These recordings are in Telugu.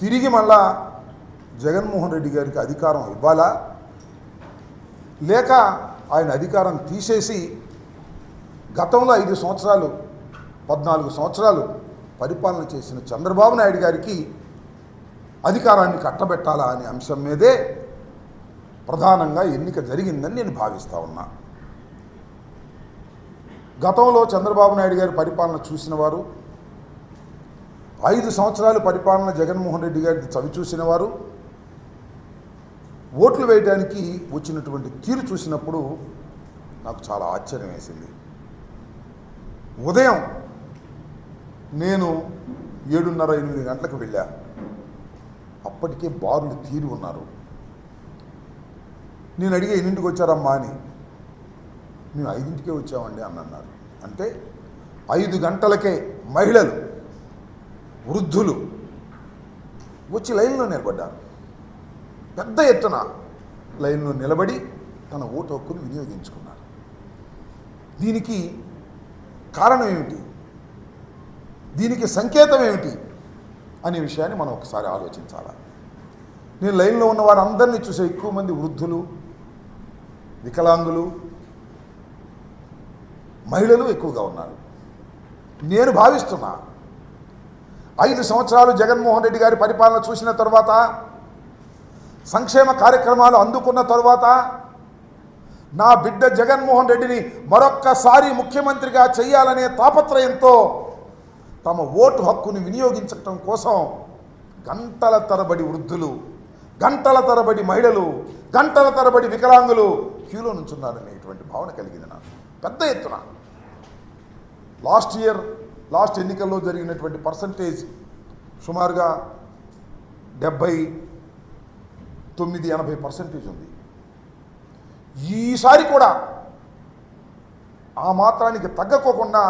తిరిగి మళ్ళా జగన్మోహన్ రెడ్డి గారికి అధికారం ఇవ్వాలా, లేక ఆయన అధికారం తీసేసి గతంలో 5 సంవత్సరాలు 14 సంవత్సరాలు పరిపాలన చేసిన చంద్రబాబు నాయుడు గారికి అధికారాన్ని కట్టబెట్టాలా అనే అంశం మీదే ప్రధానంగా ఎన్నిక జరిగిందని నేను భావిస్తూ ఉన్నా. గతంలో చంద్రబాబు నాయుడు గారి పరిపాలన చూసిన వారు, 5 సంవత్సరాలు పరిపాలన జగన్మోహన్ రెడ్డి గారిని చవి చూసిన వారు ఓట్లు వేయడానికి వచ్చినటువంటి తీరు చూసినప్పుడు నాకు చాలా ఆశ్చర్యం వేసింది. ఉదయం నేను 7:30-8 గంటలకు వెళ్ళా. అప్పటికే బారులు తీరి ఉన్నారు. నేను అడిగే 8ంటికి వచ్చారమ్మా అని. మేము 5ంటికే వచ్చామండి అని అన్నారు. అంటే 5 గంటలకే మహిళలు, వృద్ధులు వచ్చి లైన్లో నిలబడ్డారు. పెద్ద ఎత్తున లైన్లో నిలబడి తన ఓటు హక్కును వినియోగించుకున్నారు. దీనికి కారణం ఏమిటి, దీనికి సంకేతం ఏమిటి అనే విషయాన్ని మనం ఒకసారి ఆలోచించాలి. నేను లైన్లో ఉన్న వారందరినీ చూసే ఎక్కువ మంది వృద్ధులు, వికలాంగులు, మహిళలు ఎక్కువగా ఉన్నారు. నేను భావిస్తున్నా 5 సంవత్సరాలు జగన్మోహన్ రెడ్డి గారి పరిపాలన చూసిన తర్వాత, సంక్షేమ కార్యక్రమాలు అందుకున్న తరువాత, నా బిడ్డ జగన్మోహన్ రెడ్డిని మరొక్కసారి ముఖ్యమంత్రిగా చేయాలనే తాపత్రయంతో తమ ఓటు హక్కుని వినియోగించటం కోసం గంటల తరబడి వృద్ధులు, గంటల తరబడి మహిళలు, గంటల తరబడి వికలాంగులు క్యూలో నుంచున్నారనేటువంటి భావన కలిగింది నాకు పెద్ద ఎత్తున. లాస్ట్ ఎన్నికల్లో జరిగినటువంటి పర్సంటేజ్ సుమారుగా 79-80% ఉంది. ఈసారి కూడా ఆ మాత్రానికి తగ్గకోకుండా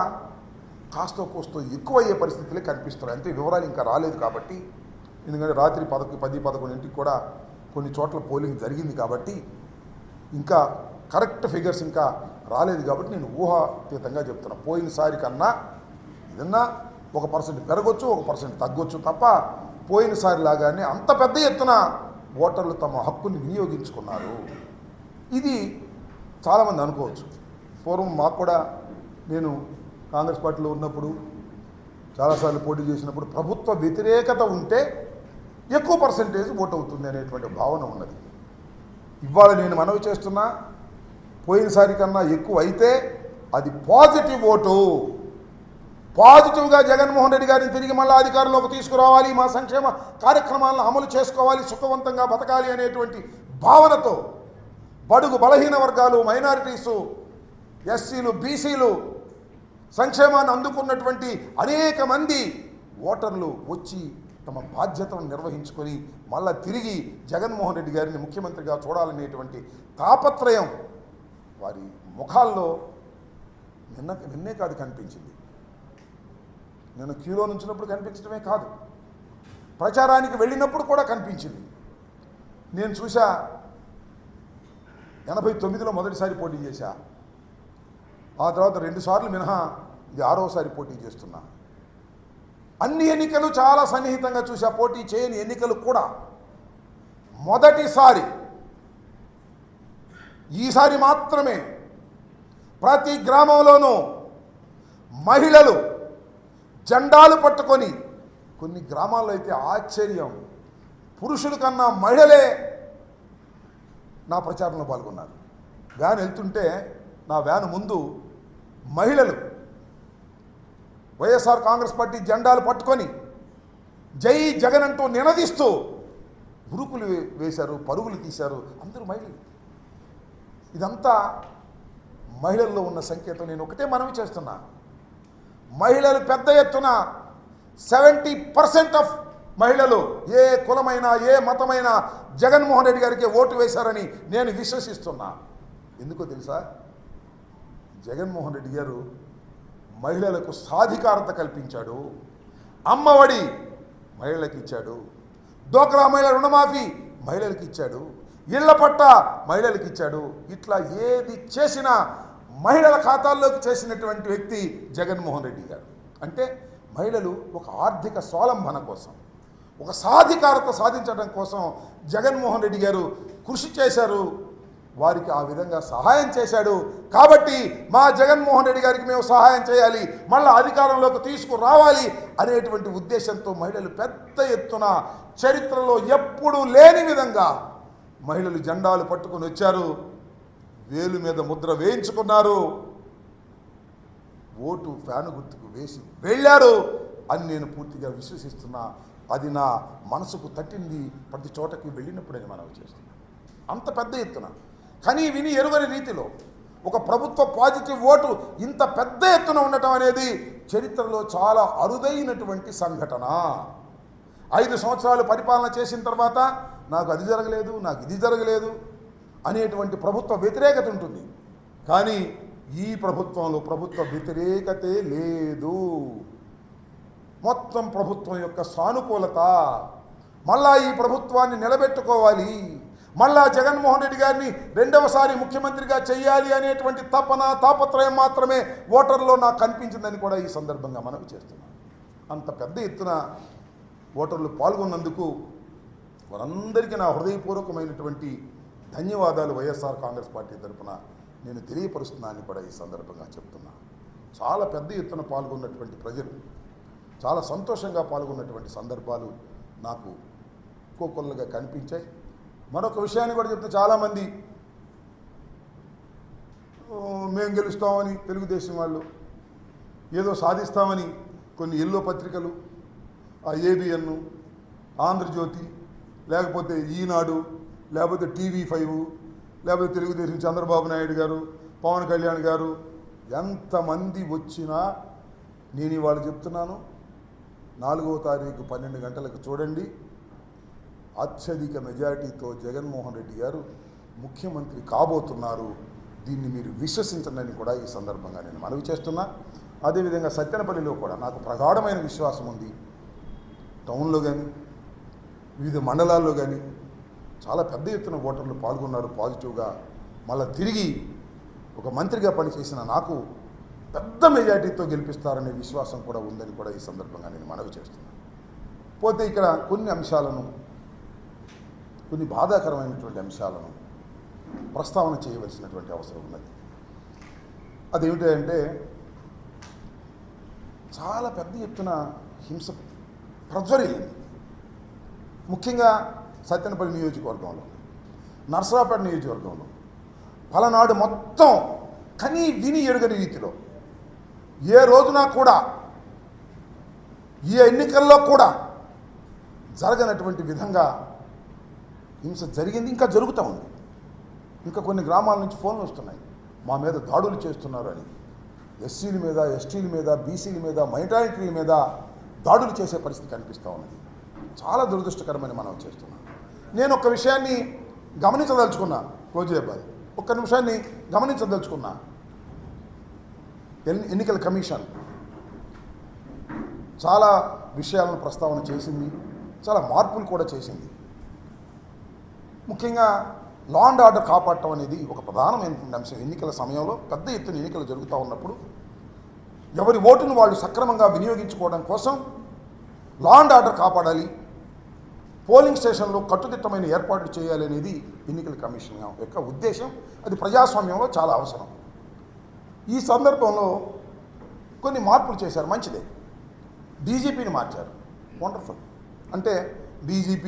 కాస్తో కోస్తో ఎక్కువ అయ్యే పరిస్థితులే కనిపిస్తున్నాయి. అంతే, వివరాలు ఇంకా రాలేదు కాబట్టి, ఎందుకంటే రాత్రి 10-11 కూడా కొన్ని చోట్ల పోలింగ్ జరిగింది కాబట్టి ఇంకా కరెక్ట్ ఫిగర్స్ ఇంకా రాలేదు కాబట్టి నేను ఊహాతీతంగా చెప్తున్నా. పోయినసారి కన్నా ఏదన్నా 1% పెరగొచ్చు, 1% తగ్గొచ్చు తప్ప పోయినసారి లాగానే అంత పెద్ద ఎత్తున ఓటర్లు తమ హక్కుని వినియోగించుకున్నారు. ఇది చాలామంది అనుకోవచ్చు. పూర్వం మాకు కూడా, నేను కాంగ్రెస్ పార్టీలో ఉన్నప్పుడు చాలాసార్లు పోటీ చేసినప్పుడు ప్రభుత్వ వ్యతిరేకత ఉంటే ఎక్కువ పర్సెంటేజ్ ఓటు అవుతుంది అనేటువంటి భావన ఉన్నది. ఇవాళ నేను మనవి చేస్తున్నా, పోయినసారి కన్నా ఎక్కువ అయితే అది పాజిటివ్ ఓటు. పాజిటివ్గా జగన్మోహన్ రెడ్డి గారిని తిరిగి మళ్ళీ అధికారంలోకి తీసుకురావాలి, మా సంక్షేమ కార్యక్రమాలను అమలు చేసుకోవాలి, సుఖవంతంగా బతకాలి అనేటువంటి భావనతో బడుగు బలహీన వర్గాలు, మైనారిటీసు, ఎస్సీలు, బీసీలు, సంక్షేమాన్ని అందుకున్నటువంటి అనేక మంది ఓటర్లు వచ్చి తమ బాధ్యతను నిర్వహించుకొని మళ్ళా తిరిగి జగన్మోహన్ రెడ్డి గారిని ముఖ్యమంత్రిగా చూడాలనేటువంటి తాపత్రయం వారి ముఖాల్లో నిన్నే కాదు కనిపించింది. నేను క్యూలో నుంచినప్పుడు కనిపించడమే కాదు, ప్రచారానికి వెళ్ళినప్పుడు కూడా కనిపించింది. నేను చూసా, 89లో మొదటిసారి పోటీ చేశా, ఆ తర్వాత 2 సార్లు మినహా ఇది 6వసారి పోటీ చేస్తున్నా. అన్ని ఎన్నికలు చాలా సన్నిహితంగా చూసా, పోటీ చేయని ఎన్నికలు కూడా. మొదటిసారి ఈసారి మాత్రమే ప్రతి గ్రామంలోనూ మహిళలు జెండాలు పట్టుకొని, కొన్ని గ్రామాల్లో అయితే ఆశ్చర్యం, పురుషుల కన్నా మహిళలే నా ప్రచారంలో పాల్గొన్నారు. వ్యాన్ వెళ్తుంటే నా వ్యాన్ ముందు మహిళలు వైఎస్ఆర్ కాంగ్రెస్ పార్టీ జెండాలు పట్టుకొని జై జగన్ అంటూ నినదిస్తూ ఉరుకులు వేశారు, పరుగులు తీశారు. అందరూ మహిళలు. ఇదంతా మహిళల్లో ఉన్న సంకేతం. నేను ఒకటే మనవి చేస్తున్నా, మహిళలు పెద్ద ఎత్తున 70% ఆఫ్ మహిళలు ఏ కులమైనా ఏ మతమైనా జగన్మోహన్ రెడ్డి గారికి ఓటు వేశారని నేను విశ్వసిస్తున్నా. ఎందుకో తెలుసా, జగన్మోహన్ రెడ్డి గారు మహిళలకు సాధికారత కల్పించాడు. అమ్మఒడి మహిళలకు ఇచ్చాడు, డోక్రా మహిళ రుణమాఫీ మహిళలకు ఇచ్చాడు, ఇళ్ల పట్ట మహిళలకు ఇచ్చాడు. ఇట్లా ఏది చేసినా మహిళల ఖాతాల్లోకి చేసినటువంటి వ్యక్తి జగన్మోహన్ రెడ్డి గారు. అంటే మహిళలు ఒక ఆర్థిక స్వావలంబన కోసం, ఒక సాధికారత సాధించడం కోసం జగన్మోహన్ రెడ్డి గారు కృషి చేశారు, వారికి ఆ విధంగా సహాయం చేశాడు. కాబట్టి మా జగన్మోహన్ రెడ్డి గారికి మేము సహాయం చేయాలి, మళ్ళీ అధికారంలోకి తీసుకురావాలి అనేటువంటి ఉద్దేశంతో మహిళలు పెద్ద ఎత్తున చరిత్రలో ఎప్పుడూ లేని విధంగా మహిళలు జెండాలు పట్టుకొని వచ్చారు, వేలు మీద ముద్ర వేయించుకున్నారు, ఓటు ఫ్యాను గుర్తుకు వేసి వెళ్ళారు అని నేను పూర్తిగా విశ్వసిస్తున్నా. అది నా మనసుకు తట్టింది ప్రతి చోటకి వెళ్ళినప్పుడే మనం చేస్తున్నాం. అంత పెద్ద ఎత్తున కానీ విని ఎరుగని రీతిలో ఒక ప్రభుత్వ పాజిటివ్ ఓటు ఇంత పెద్ద ఎత్తున ఉండటం అనేది చరిత్రలో చాలా అరుదైనటువంటి సంఘటన. 5 సంవత్సరాలు పరిపాలన చేసిన తర్వాత నాకు అది జరగలేదు, నాకు ఇది జరగలేదు అనేటువంటి ప్రభుత్వ వ్యతిరేకత ఉంటుంది. కానీ ఈ ప్రభుత్వంలో ప్రభుత్వ వ్యతిరేకతే లేదు, మొత్తం ప్రభుత్వం యొక్క సానుకూలత. మళ్ళా ఈ ప్రభుత్వాన్ని నిలబెట్టుకోవాలి, మళ్ళా జగన్మోహన్ రెడ్డి గారిని రెండవసారి ముఖ్యమంత్రిగా చేయాలి అనేటువంటి తాపత్రయం మాత్రమే ఓటర్లో నాకు కనిపించిందని కూడా ఈ సందర్భంగా మనవి చేస్తున్నాను. అంత పెద్ద ఎత్తున ఓటర్లు పాల్గొన్నందుకు వారందరికీ నా హృదయపూర్వకమైనటువంటి ధన్యవాదాలు వైఎస్ఆర్ కాంగ్రెస్ పార్టీ తరఫున నేను తెలియపరుస్తున్నానని కూడా ఈ సందర్భంగా చెప్తున్నా. చాలా పెద్ద ఎత్తున పాల్గొన్నటువంటి ప్రజలు చాలా సంతోషంగా పాల్గొన్నటువంటి సందర్భాలు నాకు కోకొల్లగా కనిపించాయి. మరొక విషయాన్ని కూడా చెప్తే చాలామంది మేము గెలుస్తామని తెలుగుదేశం వాళ్ళు ఏదో సాధిస్తామని కొన్ని ఎల్లో పత్రికలు, ఆ ఏబిఎన్, ఆంధ్రజ్యోతి, లేకపోతే ఈనాడు, లేకపోతే TV5, లేకపోతే తెలుగుదేశం చంద్రబాబు నాయుడు గారు, పవన్ కళ్యాణ్ గారు ఎంతమంది వచ్చినా నేను ఇవాళ చెప్తున్నాను, 4వ తారీఖు 12 గంటలకు చూడండి, అత్యధిక మెజారిటీతో జగన్మోహన్ రెడ్డి గారు ముఖ్యమంత్రి కాబోతున్నారు. దీన్ని మీరు విశ్వసించండి కూడా ఈ సందర్భంగా నేను మనవి చేస్తున్నా. అదేవిధంగా సత్తెనపల్లిలో కూడా నాకు ప్రగాఢమైన విశ్వాసం ఉంది. టౌన్లో కానీ వివిధ మండలాల్లో కానీ చాలా పెద్ద ఎత్తున ఓటర్లు పాల్గొన్నారు పాజిటివ్గా. మళ్ళీ తిరిగి ఒక మంత్రిగా పనిచేసిన నాకు పెద్ద మెజార్టీతో గెలిపిస్తారనే విశ్వాసం కూడా ఉందని కూడా ఈ సందర్భంగా నేను మనవి చేస్తున్నాను. పోతే ఇక్కడ కొన్ని బాధాకరమైనటువంటి అంశాలను ప్రస్తావన చేయవలసినటువంటి అవసరం ఉన్నది. అదేమిటంటే చాలా పెద్ద ఎత్తున హింస ప్రజ్వరిల్లింది. ముఖ్యంగా సత్తెనపల్లి నియోజకవర్గంలో, నర్సరావుపేట నియోజకవర్గంలో పలనాడు మొత్తం కనీ విని ఎరుగని రీతిలో ఏ రోజున కూడా ఈ ఎన్నికల్లో కూడా జరగనటువంటి విధంగా హింస జరిగింది, ఇంకా జరుగుతూ ఉంది. ఇంకా కొన్ని గ్రామాల నుంచి ఫోన్లు వస్తున్నాయి, మా మీద దాడులు చేస్తున్నారు అని. ఎస్సీల మీద, ఎస్టీల మీద, బీసీల మీద, మైనారిటీల మీద దాడులు చేసే పరిస్థితి కనిపిస్తూ ఉన్నది. చాలా దురదృష్టకరమని మనం చేస్తున్నాం. నేను ఒక విషయాన్ని గమనించదలుచుకున్నా, రోజేబాయ్ ఒక్క నిమిషాన్ని గమనించదలుచుకున్నా. ఎన్నికల కమిషన్ చాలా విషయాలను ప్రస్తావన చేసింది, చాలా మార్పులు కూడా చేసింది. ముఖ్యంగా లా అండ్ ఆర్డర్ కాపాడటం అనేది ఒక ప్రధానమైనటువంటి అంశం. ఎన్నికల సమయంలో పెద్ద ఎత్తున ఎన్నికలు జరుగుతూ ఉన్నప్పుడు ఎవరి ఓటును వాళ్ళు సక్రమంగా వినియోగించుకోవడం కోసం లా అండ్ ఆర్డర్ కాపాడాలి, పోలింగ్ స్టేషన్లో కట్టుదిట్టమైన ఏర్పాట్లు చేయాలి అనేది ఎన్నికల కమిషన్ యొక్క ఉద్దేశం. అది ప్రజాస్వామ్యంలో చాలా అవసరం. ఈ సందర్భంలో కొన్ని మార్పులు చేశారు, మంచిదే. డీజీపీని మార్చారు, వండర్ఫుల్. అంటే డీజీపీ